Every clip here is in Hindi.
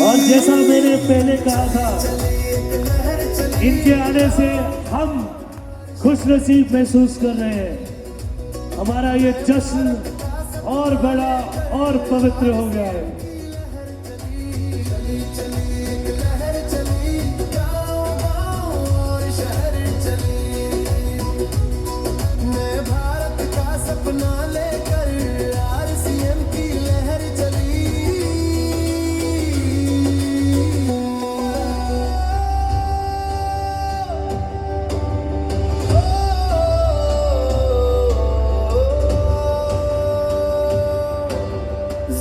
और जैसा मैंने पहले कहा था, इनके आने से हम खुशनसीब महसूस कर रहे हैं। हमारा ये जश्न और बड़ा और पवित्र हो गया है।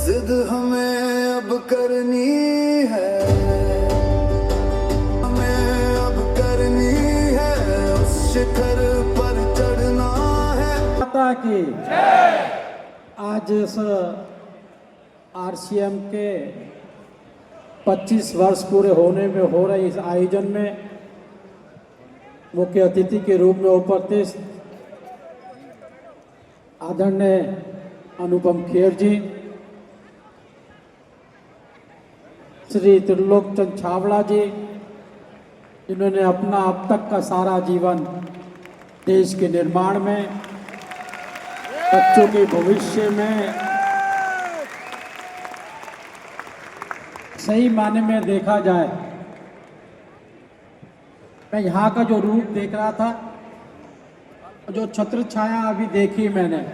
जिद हमें अब करनी है, हमें अब करनी है, उस शिखर पर चढ़ना है। माता की आज इस आरसीएम के 25 वर्ष पूरे होने में हो रहे इस आयोजन में मुख्य अतिथि के रूप में उपस्थित आदरणीय अनुपम खेर जी, श्री त्रिलोक चंद छाबड़ा जी, जिन्होंने अपना अब तक का सारा जीवन देश के निर्माण में, बच्चों के भविष्य में सही मायने में देखा जाए, मैं यहाँ का जो रूप देख रहा था, जो छत्र छाया अभी देखी मैंने,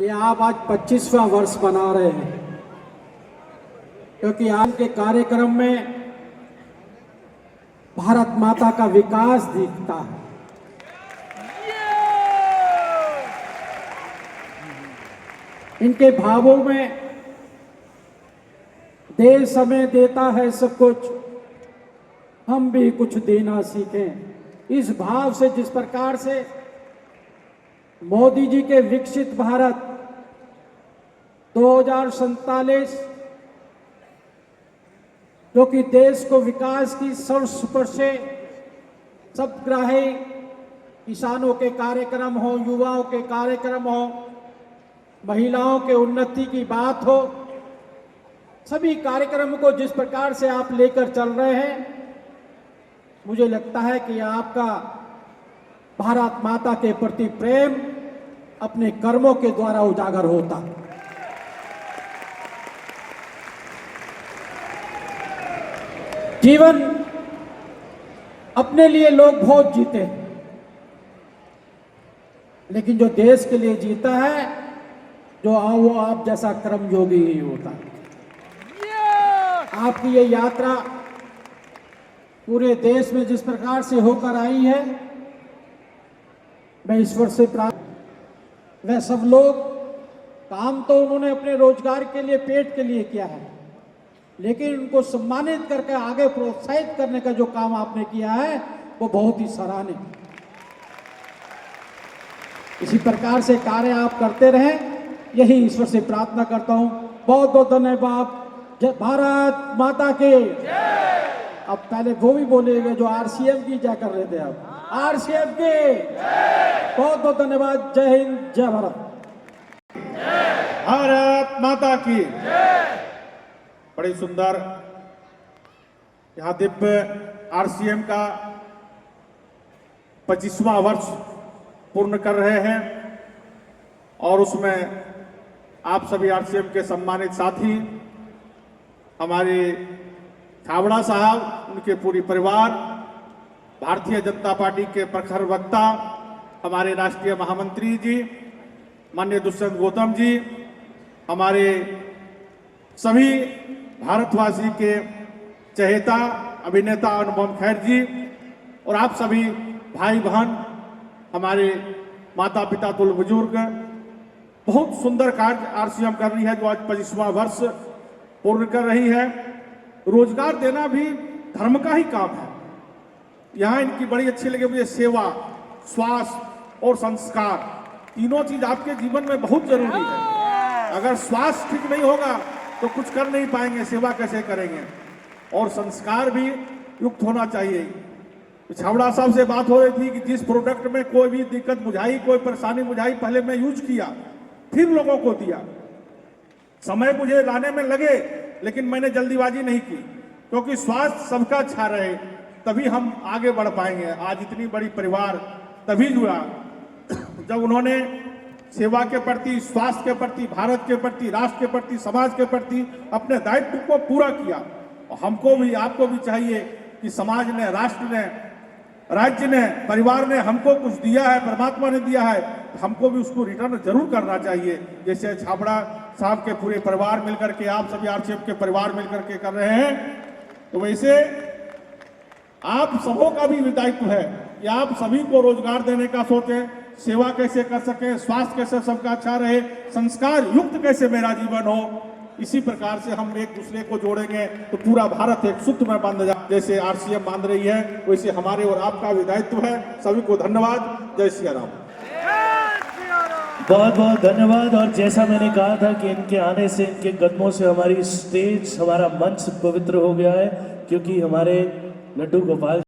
ये आप आज 25वां वर्ष मना रहे हैं, क्योंकि आज के कार्यक्रम में भारत माता का विकास दिखता है। इनके भावों में देश हमें देता है सब कुछ, हम भी कुछ देना सीखें। इस भाव से जिस प्रकार से मोदी जी के विकसित भारत 2047 जो कि देश को विकास की सर्वस्पर्शी सबग्राही किसानों के कार्यक्रम हो, युवाओं के कार्यक्रम हो, महिलाओं के उन्नति की बात हो, सभी कार्यक्रमों को जिस प्रकार से आप लेकर चल रहे हैं, मुझे लगता है कि आपका भारत माता के प्रति प्रेम अपने कर्मों के द्वारा उजागर होता। जीवन अपने लिए लोग बहुत जीते हैं, लेकिन जो देश के लिए जीता है, जो वो आप जैसा कर्मयोगी ही होता है। आपकी ये यात्रा पूरे देश में जिस प्रकार से होकर आई है, मैं ईश्वर से प्रार्थना, वह सब लोग काम तो उन्होंने अपने रोजगार के लिए, पेट के लिए किया है, लेकिन उनको सम्मानित करके आगे प्रोत्साहित करने का जो काम आपने किया है, वो बहुत ही सराहनीय। इसी प्रकार से कार्य आप करते रहें, यही ईश्वर से प्रार्थना करता हूं। बहुत बहुत धन्यवाद। भारत माता के। अब पहले वो भी बोलेगा जो आरसीएम की क्या कर रहे थे, अब आरसीएम के। बहुत बहुत धन्यवाद। जय हिंद, जय भारत। भारत माता की। बड़ी सुंदर यहाँ दिव्य आरसीएम का 25वां वर्ष पूर्ण कर रहे हैं, और उसमें आप सभी आरसीएम के सम्मानित साथी, हमारे छाबड़ा साहब, उनके पूरी परिवार, भारतीय जनता पार्टी के प्रखर वक्ता, हमारे राष्ट्रीय महामंत्री जी माननीय दुष्यंत गौतम जी, हमारे सभी भारतवासी के चहेता अभिनेता अनुपम खेर जी, और आप सभी भाई बहन, हमारे माता पिता तुल बुजुर्ग, बहुत सुंदर कार्य आरसीएम कर रही है, जो आज 25वां वर्ष पूर्ण कर रही है। रोजगार देना भी धर्म का ही काम है। यहाँ इनकी बड़ी अच्छी लगी मुझे सेवा, स्वास्थ्य और संस्कार, तीनों चीज आपके जीवन में बहुत जरूरी है। अगर स्वास्थ्य ठीक नहीं होगा तो कुछ कर नहीं पाएंगे, सेवा कैसे करेंगे, और संस्कार भी युक्त होना चाहिए। छाबड़ा साहब से बात हो रही थी कि जिस प्रोडक्ट में कोई भी दिक्कत बुझाई, कोई परेशानी बुझाई, पहले मैं यूज किया, फिर लोगों को दिया। समय मुझे लाने में लगे, लेकिन मैंने जल्दीबाजी नहीं की, क्योंकि स्वास्थ्य सबका अच्छा रहे तभी हम आगे बढ़ पाएंगे। आज इतनी बड़ी परिवार तभी जुड़ा जब उन्होंने सेवा के प्रति, स्वास्थ्य के प्रति, भारत के प्रति, राष्ट्र के प्रति, समाज के प्रति अपने दायित्व को पूरा किया। और हमको भी, आपको भी चाहिए कि समाज ने, राष्ट्र ने, राज्य ने, परिवार ने हमको कुछ दिया है, परमात्मा ने दिया है, तो हमको भी उसको रिटर्न जरूर करना चाहिए। जैसे छाबड़ा साहब के पूरे परिवार मिलकर के, आप सभी आरसीएफ के परिवार मिलकर के कर रहे हैं, तो वैसे आप सबों का भी दायित्व है कि आप सभी को रोजगार देने का सोचें, सेवा कैसे कर सकें, स्वास्थ्य कैसे सबका अच्छा रहे, संस्कार युक्त कैसे मेरा जीवन हो। इसी प्रकार से हम एक दूसरे को जोड़ेंगे तो पूरा भारत एक सूत्र में बांध जाए। जैसे आरसीएम बांध रही है, वैसे हमारे और आपका भी दायित्व है। सभी को धन्यवाद। जय सिया राम। बहुत बहुत धन्यवाद। और जैसा मैंने कहा था कि इनके आने से, इनके कदमों से हमारी स्टेज, हमारा मंच पवित्र हो गया है, क्योंकि हमारे लड्डू गोपाल